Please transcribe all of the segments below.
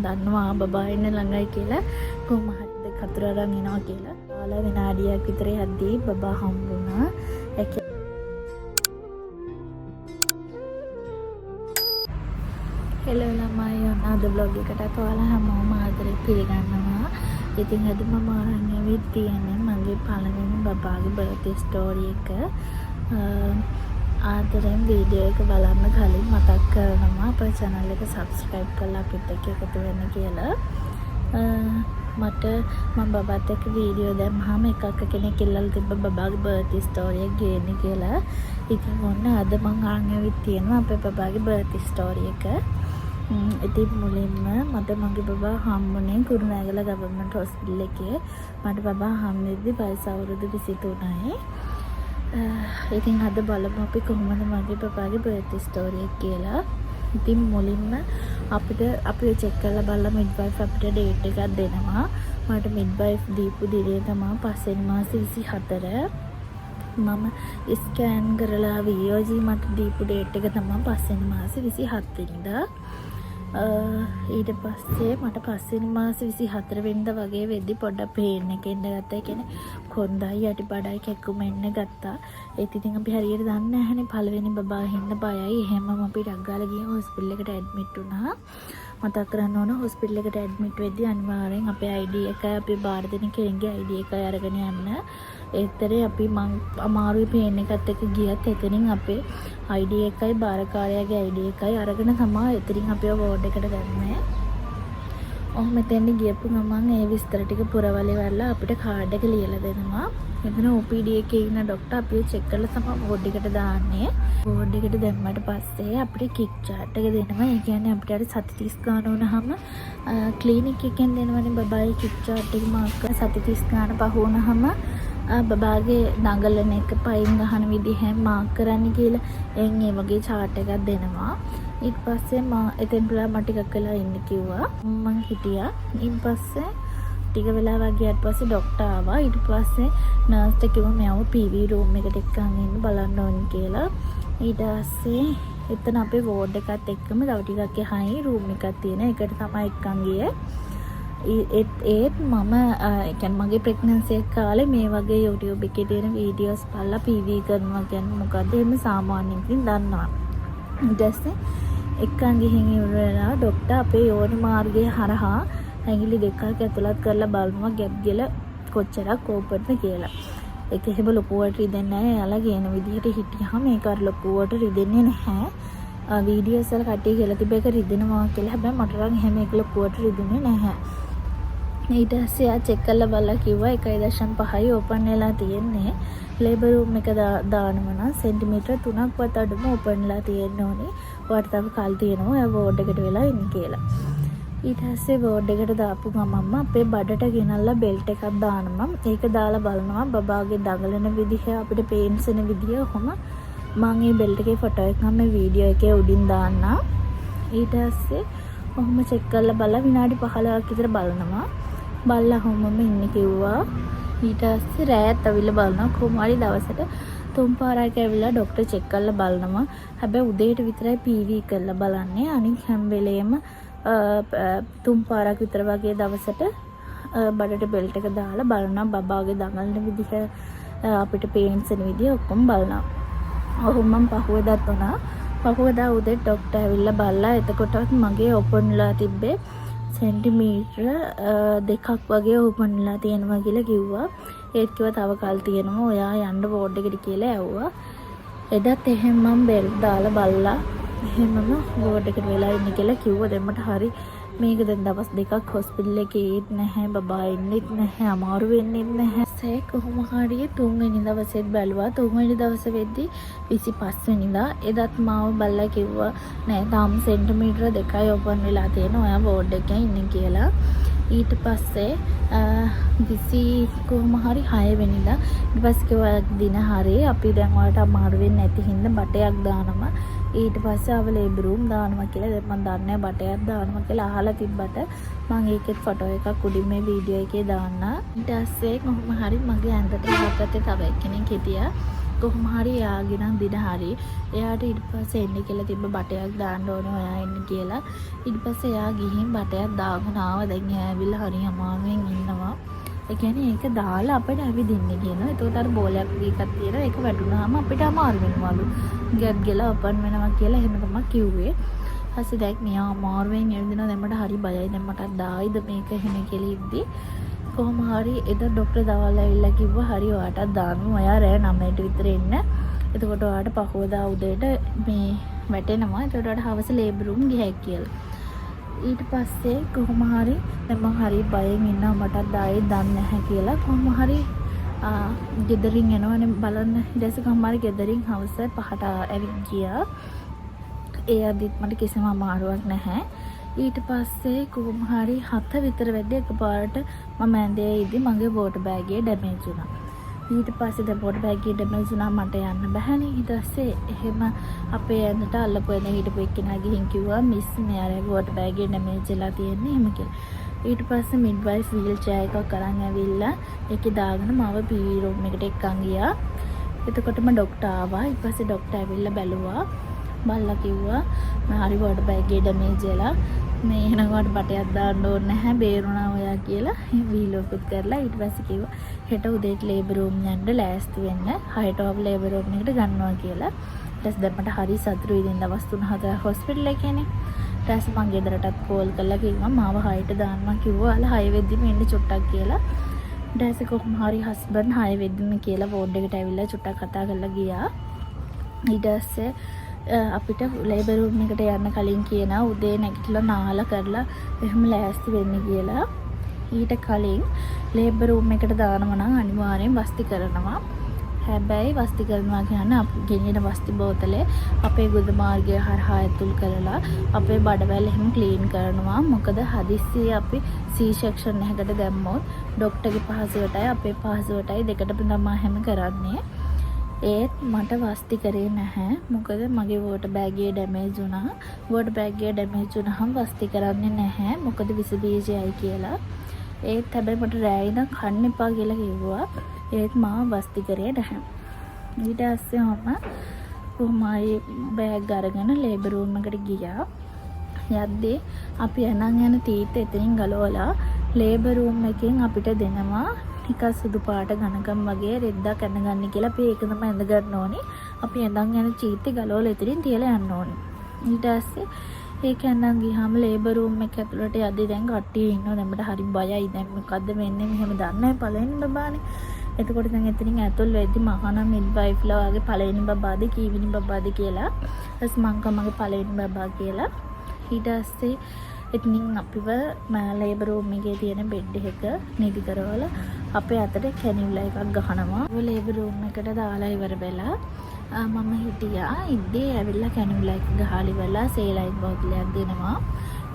දන්නවා බබා ඉන්න ළඟයි කියලා. කොහොම හරි කතර අරන් එනවා කියලා. ආලා විනාඩියක් විතර යද්දී බබා හම්බුණා. හෙලෝ ළමයි අද vlog එකට ඔයාලා හැමෝම ආදරේ පිළිගන්නවා. ඉතින් අද මම අරන් ඇවිත් තියෙන්නේ මගේ පළවෙනි බබාගේ බර්ත්ඩේ ස්ටෝරි එක. ආදරෙන් වීඩියෝ එක බලන්න කලින් මතක් කරනවා අපේ channel එක subscribe කරලා අපිත් එක්ක එකතු වෙන්න කියලා. මට මම බබාත් එක්ක වීඩියෝ දැම්මහම එකක් කෙනෙක් ඉල්ලලා තිබ්බ බබාගේ බර්ත්ඩේ ස්ටෝරි එක ගේන්න කියලා. ඉතින් ඔන්න අද මම අරන් ඇවිත් තියෙනවා අපේ බබාගේ බර්ත්ඩේ ස්ටෝරි එක. ඉතින් මුලින්ම මට මගේ බබා හම්බුනේ කුරුණෑගල ගවර්න්මන්ට් හොස්පිටල් එකේ. මට බබා හම්බෙද්දි වයස අවුරුදු 23යි. ඉතින් අද බලමු අපි කොහොමද මගේ බබාගේ බර්ත්ඩේ ස්ටෝරි එක කියලා. ඉතින් මුලින්ම අපිට චෙක් කරලා බලලා මිඩ්වයිෆ් අපිට ඩේට් එකක් දෙනවා. මට මිඩ්වයිෆ් දීපු දිනේ තමයි පස්වෙනි මාසේ 24. මම ස්කෑන් කරලා VOG මට දීපු ඩේට් එක තමයි පස්වෙනි මාසේ 27 වෙනිදා. ඊට පස්සේ මට පස්වෙනි මාසේ 24 වෙනිදා වගේ වෙද්දි පොඩ්ඩක් පේන්න එක එන්න ගත්තා. ඒ කියන්නේ කොන්දයි යටිපඩයි කැක්කුම එන්න ගත්තා. ඒත් ඉතින් අපි හරියට දන්නේ නැහැනේ පළවෙනි බබා හින්න බයයි. එහෙමම අපි ඩග්ගාලා ගිහින් හොස්පිටල් එකට ඇඩ්මිට් වුණා. මතක් කරන්න ඕන හොස්පිටල් එකට ඇඩ්මිට් වෙද්දි අනිවාර්යෙන් අපේ ID එකයි අපි බාර දෙන කෙනෙක්ගේ ID එකයි අරගෙන යන්න. ඒතරේ අපි මං අමාරුයි පේන එකත් එක්ක ගියත් එතනින් අපේ ID එකයි බාරකාරයාගේ ID එකයි අරගෙන තමයි එතනින් අපිව වෝඩ් එකට ගන්නේ. ඔහොම මෙතෙන්දි ගියපු ගමන් ඒ විස්තර ටික පුරවලේ වරලා අපිට කාඩ් එක ලියලා දෙනවා. එතන OPD එකේ ඉන්න ડોක්ටර් අපිව චෙක් කරලා තමයි වෝඩ් එකට දාන්නේ. වෝඩ් එකට දැම්මට පස්සේ අපිට කික් චාට් එක දෙනවා. ඒ කියන්නේ අපිට අර සති 30 ගාන වුණාම ක්ලිනික් එකෙන් දෙනවනේ බබායි කික් චාට් එක මාක් කරලා සති 30 ගාන පහ වුණාම බබාගේ දඟලන එක පයින් ගහන විදිහ මාක් කරන්න කියලා එන් ඒ වගේ chart එකක් දෙනවා. ඊට පස්සේ එතෙන් පුළා මට ටිකක් වෙලා ඉන්න කිව්වා. මං හිටියා. ඊට පස්සේ ටික වෙලාවක් ගියාට පස්සේ ડોක්ටර් ආවා. ඊට පස්සේ නර්ස්ට කිව්වා මෙයාව PV room එකට එක්කන් ඉන්න බලන්න ඕනි කියලා. ඊට පස්සේ එතන අපේ වෝඩ් එකත් එක්කම තව ටිකක් එහායි room එකක් තියෙන. ඒකට තමයි එක්කන් ගියේ. ඒත් මම කියන්නේ මගේ ප්‍රෙග්නන්සි එක කාලේ මේ වගේ YouTube එකේ තියෙන වීඩියෝස් බලලා PV කරනවා කියන්නේ මොකද්ද එහෙම සාමාන්‍යයෙන් දන්නවා. ඊට පස්සේ එක්කන් ගිහින් ඉවර වෙලා ડોක්ටර් අපේ යෝනි මාර්ගය හරහා ඇඟිලි දෙකක් ඇතුළත් කරලා බලනවා ගැප් ගල කොච්චරක් ඕපන්ද කියලා. ඒක එහෙම ලොකුවට රිදෙන්නේ නැහැ. එයාලා කියන විදිහට හිටියාම මේක අර ලොකුවට රිදෙන්නේ නැහැ. වීඩියෝස් වල කට්ටිය කියලා තිබේක රිදෙනවා කියලා. හැබැයි මට නම් එහෙම ඒක ලොකුවට රිදෙන්නේ නැහැ. ඊට පස්සේ ආ චෙක් කරලා බලලා කිව්වා 1.5යි ඕපන් වෙලා තියෙන්නේ. ලේබර් රූම් එක දානම නම් සෙන්ටිමීටර් 3ක්වත් අඩුම ඕපන් වෙලා තියෙන්න ඕනේ. ඔයාලට තව කල් තියෙනවා ඔයා වෝඩ් එකට වෙලා ඉන්න කියලා. ඊට පස්සේ වෝඩ් එකට දාපු ගමන්ම අපේ බඩට ගෙනල්ලා බෙල්ට් එකක් දානවා. ඒක දාලා බලනවා බබාගේ දඟලන විදිහ අපිට පේන්සෙන විදිහ කොහොම මම මේ බෙල්ට් එකේ ෆොටෝ එක මම වීඩියෝ එකේ උඩින් දාන්නම්. ඊට පස්සේ ඔහොම චෙක් කරලා බලලා විනාඩි 15ක් විතර බලනවා. බලලා හොමම ඉන්න කිව්වා. ඊට පස්සේ රෑත් අවිල්ල බලනවා. කොහොම හරි දවසට 3 පාරක් ඇවිල්ලා ડોක්ටර් චෙක් කරලා බලනවා. හැබැයි උදේට විතරයි PV කරලා බලන්නේ. අනිත් හැම වෙලේම 3 පාරක් විතර වගේ දවසට බඩට බෙල්ට් එක දාලා බලනවා. බබාගේ දඟලන විදිහ අපිට පේන්සෙන විදිහ ඔක්කොම බලනවා. ඔහොම මම පහුවෙදාත් වුණා. පහුවෙදා උදේ ડોක්ටර් ඇවිල්ලා බලලා එතකොටත් මගේ ඕපන් වෙලා තිබ්බේ සෙන්ටිමීටර 2ක් වගේ ඕපන් වෙලා තියෙනවා කියලා කිව්වා. ඒත් කිව්වා තව කල් තියෙනවා ඔයා යන්න වෝඩ් එකට කියලා ඇව්වා. එදත් එහෙම මම බෙල්ට් දාලා බලලා එහෙමම වෝඩ් එකට වෙලා ඉන්න කියලා කිව්වා. දැන් මට හරි මේක දැන් දවස් දෙකක් හොස්පිටල් එකේ ඉන්න නැහැ. බබා ඉන්නෙත් නැහැ. අමාරු වෙන්නෙත් නැහැ. ඒ කොහොම හරි 3 වෙනි දවසෙත් බැලුවා. 3 වෙනි දවස වෙද්දි 25 වෙනිදා එදත් මාව බලලා කිව්වා නෑ තාම සෙන්ටිමීටර 2යි ඕපන් වෙලා තියෙනවා. ඔයා වෝඩ් එකේ ඉන්න කියලා. ඊට පස්සේ 20 කොහොම හරි 6 වෙනිදා ඊට පස්සේ කිව්වා දින හරි අපි දැන් ඔයාලට අමාරු වෙන්නේ නැති හින්දා බටයක් දානවා. ඊට පස්සේ ආව ලේබර් රූම් දානවා කියලා. දැන් මම දන්නේ බටයක් දානවා කියලා අහලා තිබ්බට මම ඒකෙත් ෆොටෝ එකක් උඩින් මේ වීඩියෝ එකේ දාන්න. ඊට පස්සේ කොහොම හරි මගේ ඇඳට හපත්තේ තව එක්කෙනෙක් හිටියා. කොහොම හරි එයාගෙන දින හරි එයාට ඊට පස්සේ එන්න කියලා තිබ්බ බටයක් දාන්න ඕනේ ඔයා එන්න කියලා. ඊට පස්සේ එයා ගිහින් බටයක් දාගෙන ආවා. දැන් එයා ඇවිල්ලා හරි අමාරුවෙන් ඉන්නවා. ඒ කියන්නේ ඒක දාලා අපිට ඇවිදින්න කියනවා. ඒකට අර බෝලයක් එකක් තියෙනවා. ඒක වැටුනහම අපිට අමාරු වෙනවලු. ගැත් ගලා ඔපන් වෙනවා කියලා එහෙම තමයි කිව්වේ. ඊපස්සේ දැන් මෙයා අමාරුවෙන් ඇවිදිනවා. දැන් මට හරි බයයි. දැන් මට දායිද මේක එහෙම කියලා ඉද්දි කොහොම හරි එද ડોක්ටර් දවල් ඇවිල්ලා කිව්වා හරි ඔයාටත් දාන්න. ඔයා රෑ 9ට විතර එන්න. එතකොට ඔයාට පහවදා උදේට මේ වැටෙනවා. එතකොට ඔයාට හවස ලේබර් රූම් ගියයි කියලා. ඊට පස්සේ කොහොම හරි දැන් මම හරි බයෙන් ඉන්නවා. මටත් දායි දන්නේ නැහැ කියලා. කොහොම හරි ගෙදරින් එනවනේ බලන්න. ඊට පස්සේ කොහොම හරි ගෙදරින් හවස 5ට ඇවිත් ගියා. ඒ අදිත් මට කිසිම අමාරුවක් නැහැ. ඊට පස්සේ කොහොම හරි 7 විතර වෙද්දී එකපාරට මම ඇඳේ ඉදි මගේ වෝටර් බෑග් එක ඩැමේජ් වුණා. ඊට පස්සේ දැන් වෝටර් බෑග් එක ඩැමේජ් වුණා මට යන්න බැහැනේ. ඊට පස්සේ එහෙම අපේ ඇඳට අල්ලපු එන හිටපු එක්කෙනා ගිහින් කිව්වා මිස් මෙයාගේ වෝටර් බෑග් එක ඩැමේජ් වෙලා තියෙන්නේ එහෙම කියලා. ඊට පස්සේ මිඩ්වයිෆ් වීල් චෙයාර් එකක් අරන් ඇවිල්ලා ඒකේ දාගෙන මාව පීවි රූම් එකට එක්කන් ගියා. එතකොටම ડોක්ටර් ආවා. ඊට පස්සේ ડોක්ටර් ඇවිල්ලා බැලුවා. බල්ලා කිව්වා මම හරි වෝටර් බෑග් එක ඩැමේජ් වෙලා මේ එහෙනකොට බටයක් දාන්න ඕනේ නැහැ බේරුණා ඔයා කියලා වීලෝකුත් කරලා ඊට පස්සේ කිව්වා හෙට උදේට ලේබර් රූම් යන්න ලෑස්ති වෙන්න 6ට ඔබ ලේබර් රූම් එකට ගන්නවා කියලා. ඊට පස්සේ දැන් මට හරි සතුටුයි දෙන්න දවස් 3-4 හොස්පිටල් එකේනේ. ඊට පස්සේ මං ගෙදරටත් කෝල් කරලා කිව්වා මාව 6ට දාන්නවා කිව්වා. අල 6 වෙද්දිම එන්න චුට්ටක් කියලා. ඊට පස්සේ කොහොම හරි හස්බන්ඩ් 6 වෙද්දිම කියලා වෝඩ් එකට ඇවිල්ලා චුට්ටක් කතා කරලා ගියා. ඊට පස්සේ අපිට ලේබර් රූම් එකට යන්න කලින් කියනවා උදේ නැගිටලා නාලා කරලා එහෙම ලෑස්ති වෙන්න කියලා. ඊට කලින් ලේබර් රූම් එකට දානවා නම් අනිවාර්යෙන් වස්ති කරනවා. හැබැයි වස්ති කරනවා කියන්නේ අපි ගෙනියන වස්ති බෝතලේ අපේ ගුද මාර්ගය හරහා ඇතුල් කරලා අපේ බඩවැල් එහෙම ක්ලීන් කරනවා. මොකද හදිස්සියේ අපි C section එකකට දැම්මොත් ડોක්ටර්ගේ පහසුවටයි අපේ පහසුවටයි දෙකටම තමයි හැම කරන්නේ. ඒත් මට වස්ති කරේ නැහැ. මොකද මගේ වෝටර් බෑග් එක ඩැමේජ් වුණා. වෝටර් බෑග් එක ඩැමේජ් වුණාම වස්ති කරන්නේ නැහැ. මොකද විස බීජයයි කියලා. ඒත් හැබැයි මට රෑ ඉඳන් කන්න එපා කියලා කිව්වා. ඒත් මාව වස්ති කරේ නැහැ. ඊට පස්සේ මම කොහොමයි බෑග් අරගෙන ලේබර් රූම් එකට ගියා. යද්දී අපි යන තීත එතනින් ගලවලා ලේබර් රූම් එකෙන් අපිට දෙනවා නිකන් සුදු පාට ඝනකම් වගේ රෙද්දක් ඇඳගන්න කියලා. අපි ඒක තමයි ඇඳ ගන්න ඕනේ. අපි ඇඳන් යන චීත්තේ ගලවලා එතනින් තියලා යන්න ඕනේ. ඊට පස්සේ ඒක ඇඳන් ගියාම ලේබර් රූම් එක ඇතුළට යද්දී දැන් කට්ටිය ඉන්නවා. දැන් මට හරි බයයි. දැන් මොකද්ද වෙන්නේ මෙහෙම දන්නේ නැහැ පළවෙනි බබානේ. එතකොට දැන් එතනින් ඇතුල් වෙද්දි මහාන මිඩ්වයිෆ්ලා වගේ පළවෙනි බබාද කීවෙනි බබාද කියලා. ඊස් මං කමගේ පළවෙනි බබා කියලා. ඊට පස්සේ එතනින් අපිව ලේබර් රූම් එකේ තියෙන බෙඩ් එක නිදි කරවලා අපේ අතට කැනියුලා එකක් ගහනවා. ඔය ලේබර් රූම් එකට දාලා ඉවර වෙලා මම හිටියා. ඉද්දී ඇවිල්ලා කැනියුලා එක ගහලා ඉවරලා සේලයින් බෝතලයක් දෙනවා.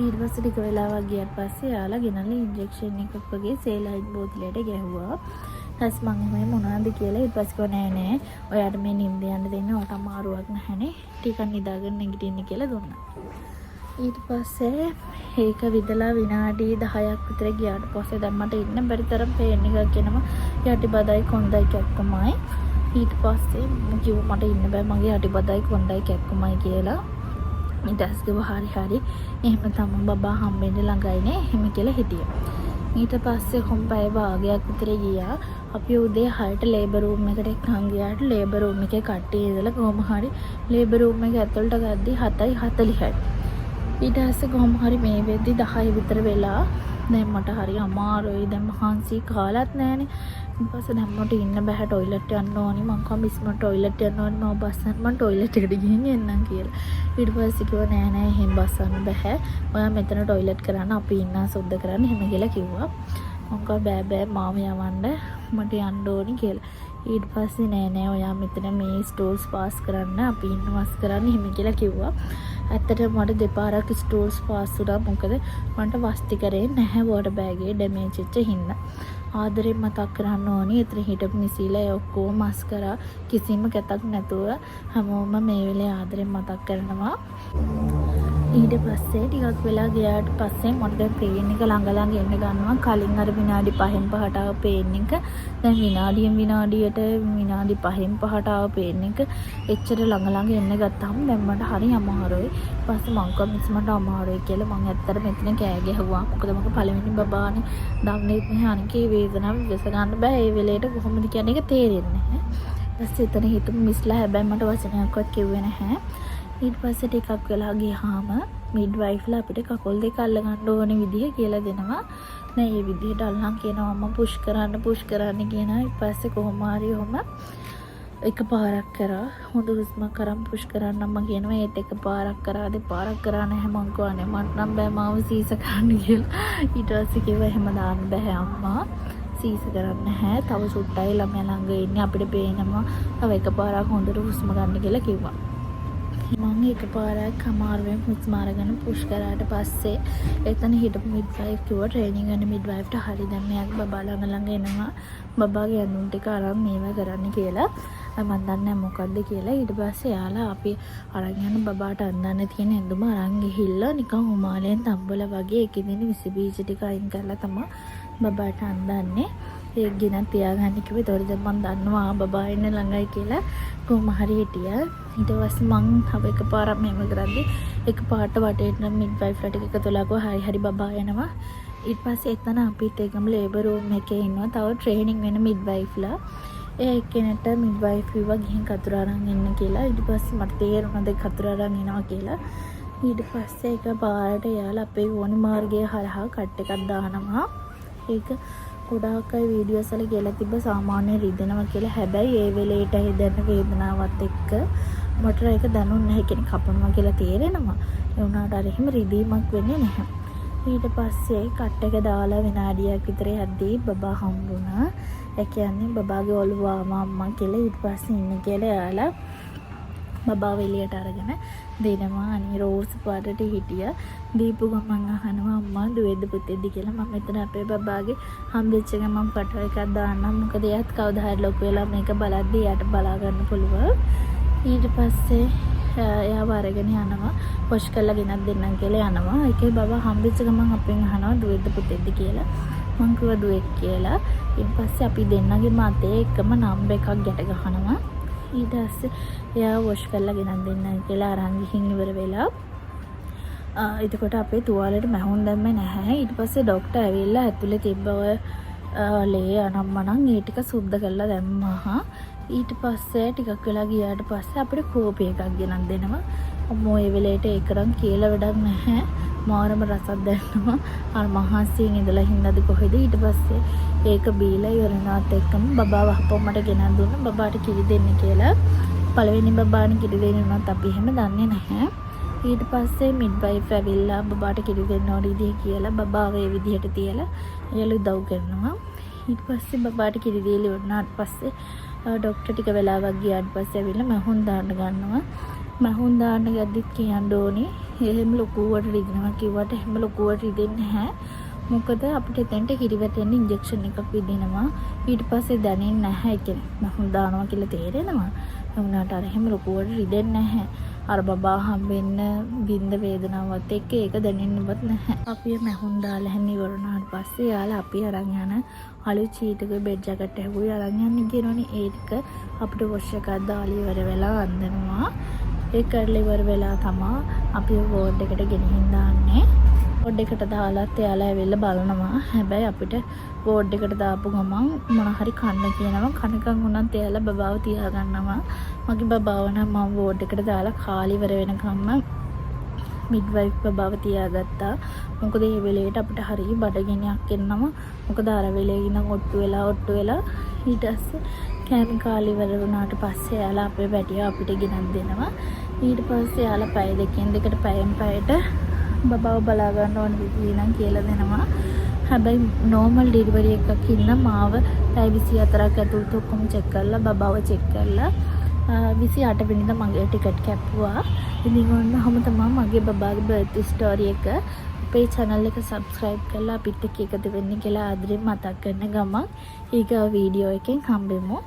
ඊට පස්සේ ටික වෙලාවක් ගියාට පස්සේ යාලා ගෙනල්ලා ඉන්ජෙක්ෂන් එකක් වගේ සේලයින් බෝතලයට ගැහුවා. ඊට මම මේ මොනවද කියලා ඊට පස්සේ කිව්වා නෑ නෑ ඔයාට මේ නිින්ද යන්න දෙන්න ඔයාට අමාරුවක් නැහැනේ. ටිකක් නිදාගෙන නැගිටින්න කියලා දුන්නා. ඊට පස්සේ ඒක විදලා විනාඩි 10ක් විතර ගියාට පස්සේ දැන් මට ඉන්න බැරි තරම් පේන් එකක් එනවා. යටිබදයි කොන්දයි කැක්කමයි. ඊට පස්සේ මම කිව්වා මට ඉන්න බෑ මගේ යටිබදයි කොන්දයි කැක්කමයි කියලා. ඊට පස්සේ හරි එහෙම තමයි බබා හම්බෙන්න ළඟයිනේ එහෙම කියලා හිටියා. ඊට පස්සේ කොම්පය භාගයක් විතර ගියා. අපි උදේ 6ට ලේබර් රූම් එකට එක්කන් ගියාට ලේබර් රූම් එකේ කට්ටිය ඉඳලා කොහොම හරි ලේබර් රූම් එක ඇතුළට ගද්දි 7:40යි. ඊට පස්සේ කොහොම හරි මේ වෙද්දි 10 විතර වෙලා දැන් මට හරි අමාරුයි. දැන් මහන්සි කාලත් නැහනේ. ඊට පස්සේ දැන් මට ඉන්න බෑ টয়ලට් යන්න ඕනි. මං කව මිස් මට টয়ලට් යන්න ඕනි. මම බස්සන්න මං টয়ලට් එකට ගිහින් එන්නම් කියලා. ඊට පස්සේ කිව්වා නෑ නෑ එහෙම බස්සන්න බෑ. ඔයා මෙතන টয়ලට් කරන්න අපි ඉන්න සුද්ධ කරන්න එහෙම කියලා කිව්වා. මං කව බෑ මාව යවන්න මට යන්න ඕනි කියලා. ඊට පස්සේ නෑ ඔයා මෙතන මේ ස්ටෝල්ස් පාස් කරන්න අපි ඉන්න වස් කරන්න එහෙම කියලා කිව්වා. ඇත්තටම මට දෙපාරක් ස්ටෝල්ස් පාස් වුණා. මොකද මට වස්ති කරේ නැහැ වෝටර් බෑග් එක ඩැමේජ් වෙච්ච හින්දා. ආදරෙන් මතක් කරන්න ඕනි. එතන හිටපු මිසිලා ඔක්කොම මස් කරා කිසිම කැතක් නැතුව හැමෝම මේ වෙලේ ආදරෙන් මතක් කරනවා. ඊට පස්සේ ටිකක් වෙලා ගියාට පස්සේ මට දැන් පේන් එක ළඟ ළඟ එන්න ගන්නවා. කලින් අර විනාඩි 5න් 5ට ආව පේන් එක දැන් විනාඩියෙන් විනාඩියට විනාඩි 5න් 5ට ආව පේන් එක එච්චර ළඟ ළඟ එන්න ගත්තාම දැන් මට හරි අමාරුයි. ඊට පස්සේ මං කිව්වා මිස් මට අමාරුයි කියලා. මං ඇත්තට මෙතන කෑ ගැහුවා. මොකද මගේ පළවෙනි බබානේ දන්නේ නැහැ. අනිකේ වේදනාව විස ගන්න බෑ. ඒ වෙලේට කොහොමද කියන එක තේරෙන්නේ නැහැ. ඊපස්සේ එතන හිටපු මිස්ලා හැබැයි මට වචනයක්වත් කිව්වේ නැහැ. ඊට පස්සේ ටිකක් වෙලා ගියාම මිඩ්වයිෆ්ලා අපිට කකුල් දෙක අල්ල ගන්න ඕන විදිහ කියලා දෙනවා. නෑ මේ විදිහට අල්ලන් කියනවා අම්මා පුෂ් කරන්න කියනවා. ඊට පස්සේ කොහොම හරි ඔහම එකපාරක් කරා හොඳ හුස්මක් කරන් පුෂ් කරන්න අම්මා කියනවා. ඒත් එකපාරක් කරා දෙපාරක් කරා නැහැ මං කවන්නේ මට නම් බෑ මාව සීස කරන්න කියලා. ඊට පස්සේ කිව්වා එහෙම දාන්න බෑ අම්මා. සීස කරන්න නැහැ. තව සුට්ටයි ළමයා ළඟ ඉන්නේ අපිට පේනවා. තව එකපාරක් හොඳට හුස්ම ගන්න කියලා කිව්වා. මම එකපාරක් අමාරුවෙන් හුස්ම අරගෙන පුෂ් කරාට පස්සේ එතන හිටපු මිඩ්වයිෆ් කිව්වා ට්‍රේනින් කරන මිඩ්වයිෆ්ට හරි දැන් මෙයාගේ බබා ළඟ එනවා. බබාගේ ඇඳුම් ටික අරන් මේවා කරන්න කියලා. මම දන්නේ මොකද්ද කියලා. ඊට පස්සේ යාලා අපි අරන් යන බබාට අඳන්න තියෙන ඇඳුම අරන් ගිහිල්ලා නිකන් උමාලෙන් තම්බල වගේ එකකින් විස බීජ ටික අයින් කරලා තමයි බබාට අඳන්නේ. ඒ ගෙනත් තියාගන්න කිව්වේ. ඒතකොට දැන් මම දන්නවා බබා ඉන්න ළඟයි කියලා කොහොම හරි හිටියා. ඊට පස්සේ මං තව එකපාරක් මෙහෙම කරද්දි එකපාරට වටේට මිඩ්වයිෆ්ලා ටික එකතුලා ගියා හරි බබා එනවා. ඊට පස්සේ එතන අපිත් එකම ලේබර් රූම් එකේ ඉන්නවා තව ට්‍රේනින් වෙන මිඩ්වයිෆ්ලා. ඒ එක්කෙනෙක්ට මිඩ්වයිෆ් කිව්වා ගිහින් කතුර අරන් එන්න කියලා. ඊට පස්සේ මට තේරුණා දැන් කතුර අරන් එනවා කියලා. ඊට පස්සේ එකපාරට යාලා අපේ වොනි මාර්ගය හරහා කට් එකක් දානවා. ඒක ගොඩාක් අය වීඩියෝස් වල කියලා තිබ්බ සාමාන්‍ය රිදෙනවා කියලා. හැබැයි ඒ වෙලේට හිතෙන වේදනාවත් එක්ක මට ඒක දැනුන්නේ නැහැ. කියන්නේ කපනවා කියලා තේරෙනවා. ඒ වුණාට අර එහෙම රිදීමක් වෙන්නේ නැහැ. ඊට පස්සේ කට් එක දාලා විනාඩියක් විතර යද්දී බබා හම්බුණා. ඒ කියන්නේ බබාගේ ඔළුව අම්මා කියලා. ඊට පස්සේ ඉන්න කියලා යාලා බබාව එළියට අරගෙන දෙනවා. අනේ රෝස් පාටට හිටියා. දීපු ගමන් අහනවා අම්මා දුවේද පුතේද කියලා. මම මෙතන අපේ බබාගේ හම්බෙච්ච ගමන් ෆොටෝ එකක් දාන්නම්. මොකද එයාත් කවදා හරි ලොකු වෙලා මේක බලද්දී එයාට බලා ගන්න පුළුවන්. ඊට පස්සේ එයාව අරගෙන යනවා. පොෂ් කරලා ගෙනත් දෙන්නම් කියලා යනවා. ඒකේ බබා හම්බෙච්ච ගමන් අපෙන් අහනවා දුවේද පුතේද කියලා. මං කිව්වා දුවෙක් කියලා. ඊට පස්සේ අපි දෙන්නගේ මතේ එකම නම්බර් එකක් ගැට ගහනවා. ඊට පස්සේ එයා වොෂ් කරලා ගෙනත් දෙන්නම් කියලා අරන් ගිහින් ඉවර වෙලා එතකොට අපේ තුවාලෙට මැහුම් දැම්මේ නැහැ. ඊට පස්සේ ડોක්ටර් ඇවිල්ලා ඇතුලේ තිබ්බ ඔය ලේ අනම්මනම් ඒ ටික සුද්ධ කරලා දැම්මා. ඊට පස්සේ ටිකක් වෙලා ගියාට පස්සේ අපිට කෝපි එකක් ගෙනත් දෙනවා. අම්මෝ ඒ වෙලේට ඒකරම් කියලා වැඩක් නැහැ. මාරම රසක් දැනෙනවා. අර මහාසියෙන් ඉඳලා හින්දාද කොහෙද. ඊට පස්සේ ඒක බීලා ඉවරනාත් එක්කම බබා වහපොමට ගෙනත් දුන්නා. බබාට කිරි දෙන්න කියලා. පළවෙනි බබාට කිරි දෙන්න උනත් අපි එහෙම දන්නේ නැහැ. ඊට පස්සේ මිඩ්වයිෆ් ඇවිල්ලා බබාට කිරි දෙන්න ඕන විදිහ කියලා බබාව ඒ විදිහට තියලා එයාලු උදව් කරනවා. ඊට පස්සේ බබාට කිරි දීලා ඉවරනාට පස්සේ ડોක්ටර් ටික වෙලාවක් ගියාට පස්සේ ඇවිල්ලා මහුන් දාන්න ගන්නවා. මහුන් දාන්න යද්දිත් කියන්න ඕනේ එහෙම ලොකුවට රිදෙනවා කිව්වට එහෙම ලොකුවට රිදෙන්නේ නැහැ. මොකද අපිට එතෙන්ට කිරි වැටෙන්න ඉන්ජෙක්ෂන් එකක් විදිනවා. ඊට පස්සේ දැනෙන්නේ නැහැ. ඒ කියන්නේ මහුන් දානවා කියලා තේරෙනවා. ඒ වුණාට අර එහෙම ලොකුවට රිදෙන්නේ නැහැ. අර බබා හම්බෙන්න බින්ද වේදනාවත් එක්ක ඒක දැනෙන්නවත් නැහැ. අපි මහුන් දාලා හැම ඉවරනාට පස්සේ යාලා අපි අරන් යන අලුත් චීටක බෙඩ් ජැකට් එකකුයි අරන් යන්න කියනෝනේ. ඒක අපිට වොෂ් එකක් දාලා ඉවර වෙලා අඳිනවා. ඒ කරලා ඉවර වෙලා තමයි අපි වෝඩ් එකට ගෙනිහින් දාන්නේ. වෝඩ් එකට දාලාත් එයාලා ඇවිල්ලා බලනවා. හැබැයි අපිට වෝඩ් එකට දාපු ගමන් මොන හරි කන්න කියනවා. කනකම් උනත් එයාලා බබාව තියා ගන්නවා. මගේ බබාව නම් මම වෝඩ් එකට දාලා කාලි ඉවර වෙනකම්ම මිඩ්වයිෆ් බබාව තියාගත්තා. මොකද මේ වෙලේට අපිට හරිය බඩගිනියක් එනවා. මොකද අර වෙලේ ඉඳන් ඔට්ටු වෙලා ඊට පස්සේ කෑම කාලි ඉවර වුණාට පස්සේ එයාලා අපේ පැටිය අපිට ගෙනත් දෙනවා. ඊට පස්සේ එයාලා පැය දෙකෙන් දෙකට පැයෙන් පැයට බබාව බලා ගන්න ඕන විදිහ නම් කියලා දෙනවා. හැබැයි නෝමල් ඩෙලිවරි එකක් ඉන්න මාව පැය 24ක් ඇතුළත ඔක්කොම චෙක් කරලා බබාව චෙක් කරලා 28 වෙනිදා මගේ ටිකට් කැපුවා. ඉතින් ඔන්නම තමයි මගේ බබාගේ බර්ත් ස්ටෝරි එක. අපේ channel එක subscribe කරලා අපිත් එක්ක එකතු වෙන්න කියලා ආදරෙන් මතක් කරන ගමන් ඊගා වීඩියෝ එකෙන් හම්බෙමු.